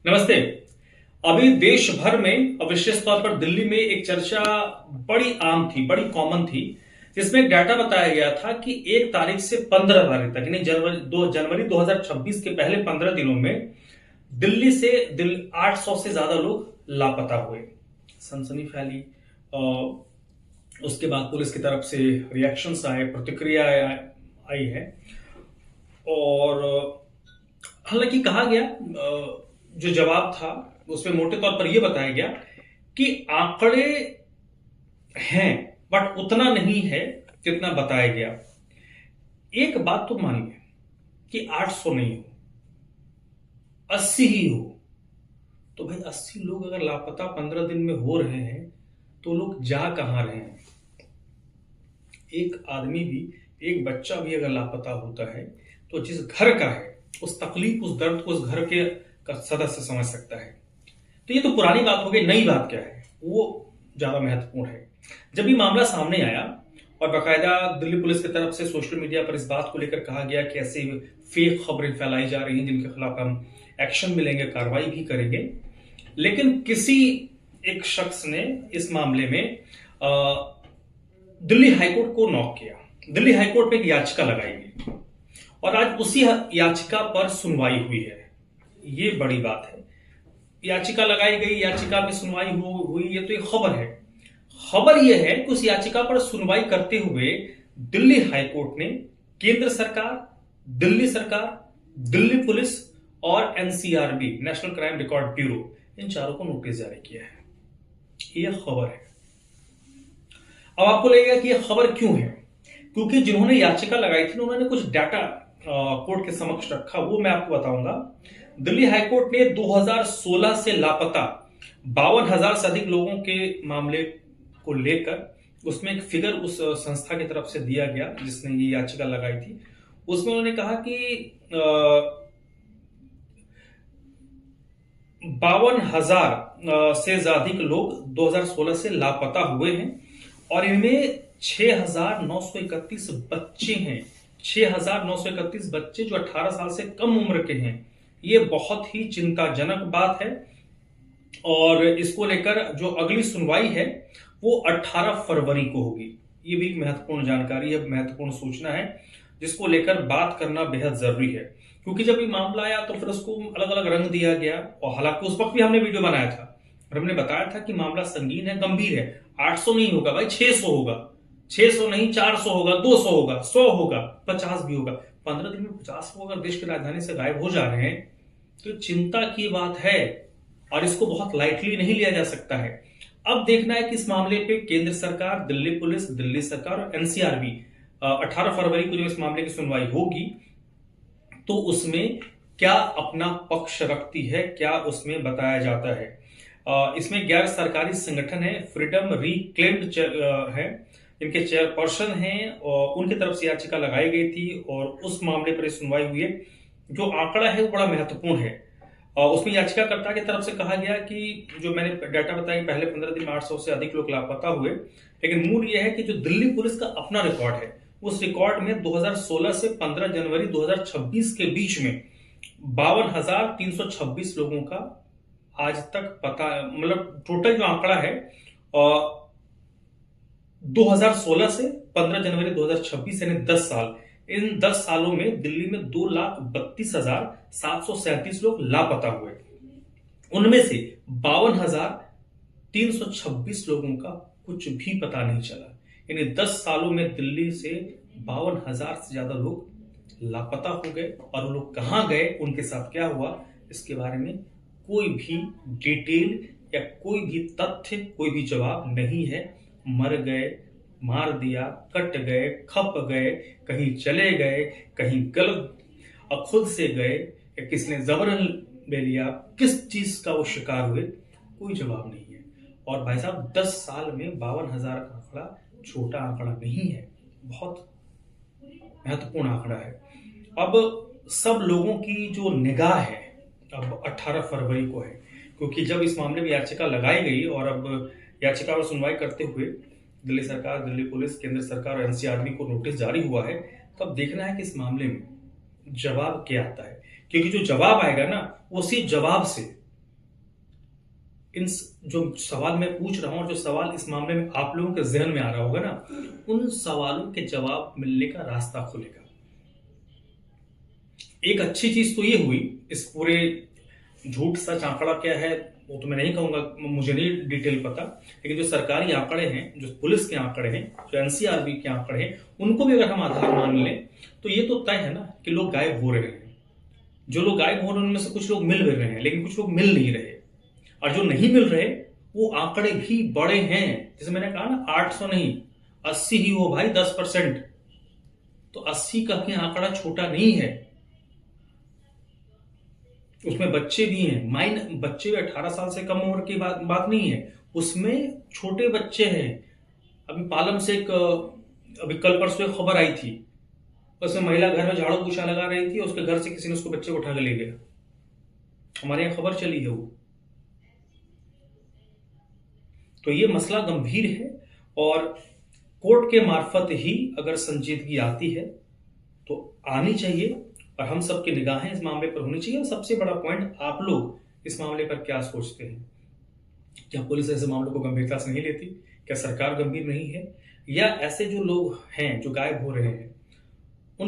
नमस्ते। अभी देश भर में और विशेष तौर पर दिल्ली में एक चर्चा बड़ी आम थी, बड़ी कॉमन थी, जिसमें एक डाटा बताया गया था कि 1 तारीख से 15 तारीख तक यानी जनवरी 2026 के पहले 15 दिनों में दिल्ली से 800 से ज्यादा लोग लापता हुए। सनसनी फैली और उसके बाद पुलिस की तरफ से रिएक्शंस आए, प्रतिक्रिया आई है। और हालांकि कहा गया, जो जवाब था उसमें मोटे तौर पर यह बताया गया कि आंकड़े हैं बट उतना नहीं है जितना बताया गया। एक बात तो मानिए कि 800 नहीं हो, 80 ही हो, तो भाई 80 लोग अगर लापता 15 दिन में हो रहे हैं तो लोग जा कहां रहे हैं। एक आदमी भी, एक बच्चा भी अगर लापता होता है तो जिस घर का है उस तकलीफ, उस दर्द को उस घर के का सदस्य समझ सकता है। तो ये तो पुरानी बात हो गई। नई बात क्या है वो ज्यादा महत्वपूर्ण है। जब ये मामला सामने आया और बाकायदा दिल्ली पुलिस की तरफ से सोशल मीडिया पर इस बात को लेकर कहा गया कि ऐसे फेक खबरें फैलाई जा रही हैं जिनके खिलाफ हम एक्शन मिलेंगे, कार्रवाई भी करेंगे, लेकिन किसी एक शख्स ने इस मामले में दिल्ली हाईकोर्ट को नॉक किया। दिल्ली हाईकोर्ट में एक याचिका लगाई गई और आज उसी याचिका पर सुनवाई हुई है। ये बड़ी बात है। याचिका लगाई गई, याचिका में सुनवाई हुई, ये तो एक खबर है। खबर यह है कि उस याचिका पर सुनवाई करते हुए दिल्ली हाईकोर्ट ने केंद्र सरकार, दिल्ली पुलिस और NCRB, national crime record bureau, इन चारों को नोटिस जारी किया है। यह खबर है। अब आपको लगेगा कि यह खबर क्यों है, क्योंकि जिन्होंने याचिका लगाई थी उन्होंने कुछ डाटा कोर्ट के समक्ष रखा, वो मैं आपको बताऊंगा। दिल्ली हाईकोर्ट ने 2016 से लापता 52,000 से अधिक लोगों के मामले को लेकर उसमें एक फिगर उस संस्था की तरफ से दिया गया जिसने ये याचिका लगाई थी। उसमें उन्होंने कहा कि 52,000 से अधिक लोग 2016 से लापता हुए हैं और इनमें 6,931 बच्चे हैं। 6,931 बच्चे जो 18 साल से कम उम्र के हैं। ये बहुत ही चिंताजनक बात है और इसको लेकर जो अगली सुनवाई है वो 18 फरवरी को होगी। ये भी एक महत्वपूर्ण जानकारी है, महत्वपूर्ण सूचना है जिसको लेकर बात करना बेहद जरूरी है, क्योंकि जब ये मामला आया तो फिर उसको अलग अलग रंग दिया गया और हालांकि उस वक्त भी हमने वीडियो बनाया था और हमने बताया था कि मामला संगीन है, गंभीर है। 800 नहीं होगा भाई, 600 होगा। 600 नहीं, 400 होगा, 200 होगा, 100 होगा, 50 भी होगा। 15 दिन में 50 लोग अगर देश की राजधानी से गायब हो जा रहे हैं तो चिंता की बात है और इसको बहुत लाइटली नहीं लिया जा सकता है। अब देखना है कि इस मामले पे केंद्र सरकार, दिल्ली पुलिस, दिल्ली सरकार और एनसीआरबी 18 फरवरी को जो इस मामले की सुनवाई होगी तो उसमें क्या अपना पक्ष रखती है, क्या उसमें बताया जाता है। इसमें गैर सरकारी संगठन है, फ्रीडम रिक्लेम्ड है, इनके चेयरपर्सन हैं और उनकी तरफ से याचिका लगाई गई थी और उस मामले पर सुनवाई हुई है। जो आंकड़ा है वो बड़ा महत्वपूर्ण है। उसमें याचिकाकर्ता की तरफ से कहा गया कि जो मैंने डाटा बताया पहले 15 दिन में 800 से अधिक लोग लापता हुए, लेकिन मूल यह है कि जो दिल्ली पुलिस का अपना रिकॉर्ड है उस रिकॉर्ड में 2016 से 15 जनवरी 2026 के बीच में 52,326 लोगों का आज तक पता, मतलब टोटल जो आंकड़ा है 2016 से 15 जनवरी 2026 यानी 10 साल, इन 10 सालों में दिल्ली में 2,32,737 लोग लापता हुए। उनमें से 52,326 लोगों का कुछ भी पता नहीं चला। यानी 10 सालों में दिल्ली से 52,000 से ज्यादा लोग लापता हो गए और वो लोग कहां गए, उनके साथ क्या हुआ, इसके बारे में कोई भी डिटेल या कोई भी तथ्य, कोई भी जवाब नहीं है। मर गए, मार दिया, कट गए, खप गए, कहीं चले गए, कहीं गलत खुद से गए या किसने जबरन ले लिया, किस चीज का वो शिकार हुए, कोई जवाब नहीं है। और भाई साहब 10 साल में 52,000 का आंकड़ा छोटा आंकड़ा नहीं है, बहुत महत्वपूर्ण आंकड़ा है। अब सब लोगों की जो निगाह है अब 18 फरवरी को है, क्योंकि जब इस मामले में याचिका लगाई गई और अब याचिका पर सुनवाई करते हुए दिल्ली सरकार, दिल्ली पुलिस, केंद्र सरकार और एनसीआरबी को नोटिस जारी हुआ है, तो अब देखना है कि इस मामले में जवाब क्या आता है, क्योंकि जो जवाब आएगा ना उसी जवाब से जो सवाल मैं पूछ रहा हूं और जो सवाल इस मामले में आप लोगों के जहन में आ रहा होगा ना, उन सवालों के जवाब मिलने का रास्ता खुलेगा। एक अच्छी चीज तो ये हुई, इस पूरे झूठ सच आंकड़ा क्या है वो तो मैं नहीं कहूंगा, मुझे नहीं डिटेल पता, लेकिन जो सरकारी आंकड़े हैं, जो पुलिस के आंकड़े हैं, जो एनसीआरबी के आंकड़े हैं, उनको भी अगर हम आधार मान लें तो ये तो तय है ना कि लोग गायब हो रहे हैं। जो लोग गायब हो रहे हैं उनमें से कुछ लोग मिल भी रहे हैं, लेकिन कुछ लोग मिल नहीं रहे, और जो नहीं मिल रहे वो आंकड़े भी बड़े हैं। जैसे मैंने कहा ना, 800 नहीं 80 ही हो भाई, 10%। तो 80 का भी आंकड़ा छोटा नहीं है। उसमें बच्चे भी हैं, बच्चे 18 साल से कम उम्र की बात नहीं है, उसमें छोटे बच्चे हैं। अभी पालम से अभी कल परसों एक खबर आई थी, उसमें महिला घर में झाड़ू पोछा लगा रही थी, उसके घर से किसी ने उसको बच्चे को उठा के ले गया। हमारे यहाँ खबर चली है वो। तो ये मसला गंभीर है, और कोर्ट के मार्फत ही अगर संजीदगी आती है तो आनी चाहिए, और हम सबकी निगाहें इस मामले पर होनी चाहिए। और सबसे बड़ा पॉइंट, आप लोग इस मामले पर क्या सोचते हैं? क्या पुलिस ऐसे मामलों को गंभीरता से नहीं लेती? क्या सरकार गंभीर नहीं है? या ऐसे जो लोग हैं जो गायब हो रहे हैं